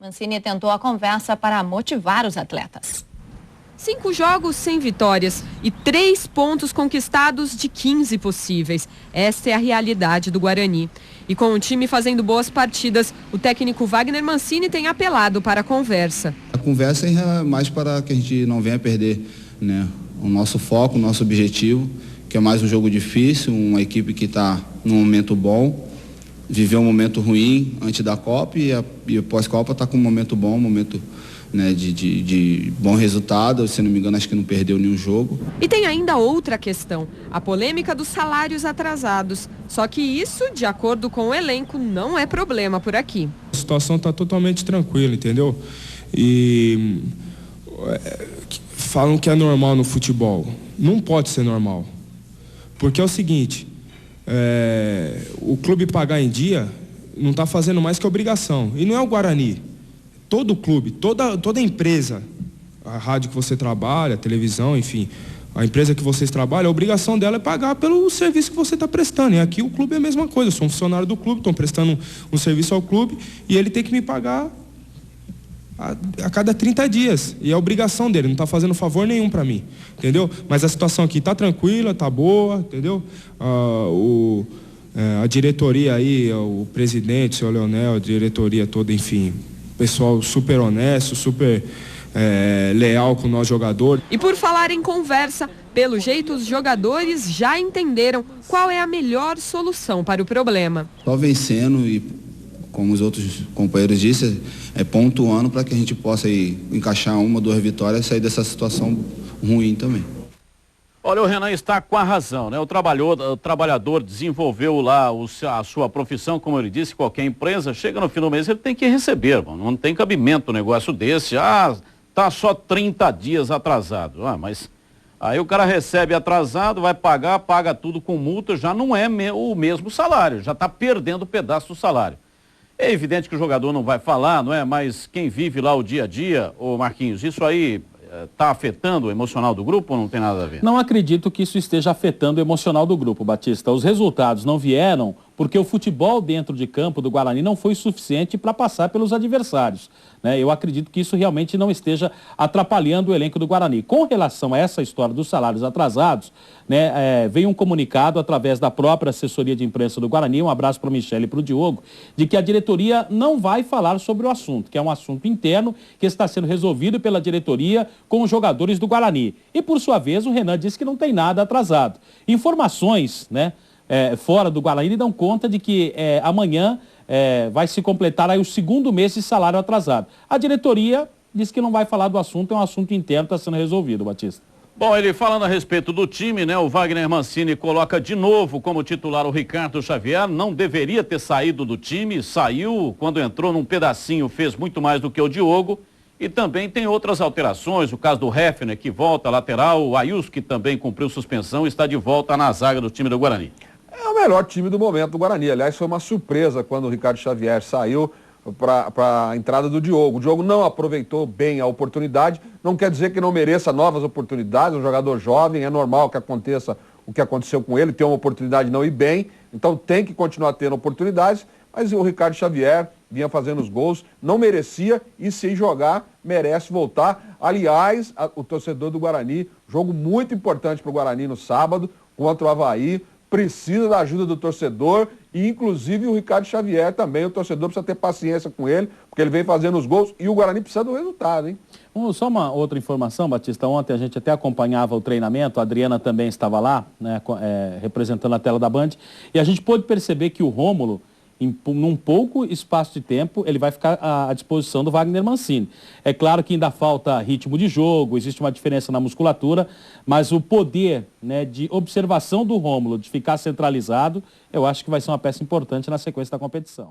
Mancini tentou a conversa para motivar os atletas. 5 jogos sem vitórias e 3 pontos conquistados de 15 possíveis. Esta é a realidade do Guarani. E com o time fazendo boas partidas, o técnico Wagner Mancini tem apelado para a conversa. A conversa é mais para que a gente não venha perder, né, o nosso foco, o nosso objetivo, que é mais um jogo difícil, uma equipe que está num momento bom, viveu um momento ruim antes da Copa e pós-Copa está com um momento bom, um momento, né, de bom resultado. Se não me engano, acho que não perdeu nenhum jogo. E tem ainda outra questão, a polêmica dos salários atrasados. Só que isso, de acordo com o elenco, não é problema por aqui. A situação está totalmente tranquila, entendeu? E falam que é normal no futebol. Não pode ser normal. Porque é o seguinte, o clube pagar em dia não está fazendo mais que obrigação. E não é o Guarani. Todo clube, toda empresa, a rádio que você trabalha, a televisão, enfim, a empresa que vocês trabalham, a obrigação dela é pagar pelo serviço que você está prestando. E aqui o clube é a mesma coisa. Eu sou um funcionário do clube, estou prestando um serviço ao clube e ele tem que me pagar a cada 30 dias. E é a obrigação dele, não está fazendo favor nenhum para mim, entendeu? Mas a situação aqui está tranquila, está boa, entendeu? A diretoria aí, o presidente, o senhor Leonel, a diretoria toda, enfim, pessoal super honesto, super leal com nós jogadores. E por falar em conversa, pelo jeito os jogadores já entenderam qual é a melhor solução para o problema. Só vencendo e, como os outros companheiros disseram, pontuando para que a gente possa aí encaixar 1 ou 2 vitórias e sair dessa situação ruim também. Olha, o Renan está com a razão, né? O trabalhador desenvolveu lá a sua profissão, como ele disse, qualquer empresa, chega no fim do mês, ele tem que receber, mano. Não tem cabimento um negócio desse. Tá só 30 dias atrasado. Mas aí o cara recebe atrasado, vai pagar, paga tudo com multa, já não é o mesmo salário, já está perdendo um pedaço do salário. É evidente que o jogador não vai falar, não é? Mas quem vive lá o dia a dia, ô Marquinhos, isso aí está afetando o emocional do grupo ou não tem nada a ver? Não acredito que isso esteja afetando o emocional do grupo, Batista. Os resultados não vieram porque o futebol dentro de campo do Guarani não foi suficiente para passar pelos adversários, né? Eu acredito que isso realmente não esteja atrapalhando o elenco do Guarani. Com relação a essa história dos salários atrasados, né, veio um comunicado através da própria assessoria de imprensa do Guarani, um abraço para a Michele e para o Diogo, de que a diretoria não vai falar sobre o assunto, que é um assunto interno que está sendo resolvido pela diretoria com os jogadores do Guarani. E por sua vez o Renan disse que não tem nada atrasado. Informações, né, fora do Guarani dão conta de que amanhã vai se completar aí o 2º mês de salário atrasado. A diretoria diz que não vai falar do assunto, é um assunto interno que está sendo resolvido, Batista. Bom, ele falando a respeito do time, né? O Wagner Mancini coloca de novo como titular o Ricardo Xavier, não deveria ter saído do time, saiu, quando entrou num pedacinho fez muito mais do que o Diogo. E também tem outras alterações, o caso do Hefner que volta lateral, o Ailson que também cumpriu suspensão está de volta na zaga do time do Guarani. É o melhor time do momento do Guarani. Aliás, foi uma surpresa quando o Ricardo Xavier saiu para a entrada do Diogo. O Diogo não aproveitou bem a oportunidade, não quer dizer que não mereça novas oportunidades, um jogador jovem, é normal que aconteça o que aconteceu com ele, ter uma oportunidade não ir bem, então tem que continuar tendo oportunidades, mas o Ricardo Xavier vinha fazendo os gols, não merecia e se jogar, merece voltar. Aliás, o torcedor do Guarani, jogo muito importante para o Guarani no sábado, contra o Avaí, precisa da ajuda do torcedor e inclusive o Ricardo Xavier também, o torcedor precisa ter paciência com ele, porque ele vem fazendo os gols e o Guarani precisa do resultado, hein? Só uma outra informação, Batista, ontem a gente até acompanhava o treinamento, a Adriana também estava lá, né, representando a tela da Band, e a gente pôde perceber que o Rômulo, num pouco espaço de tempo, ele vai ficar à disposição do Wagner Mancini. É claro que ainda falta ritmo de jogo, existe uma diferença na musculatura, mas o poder, né, de observação do Rômulo, de ficar centralizado, eu acho que vai ser uma peça importante na sequência da competição.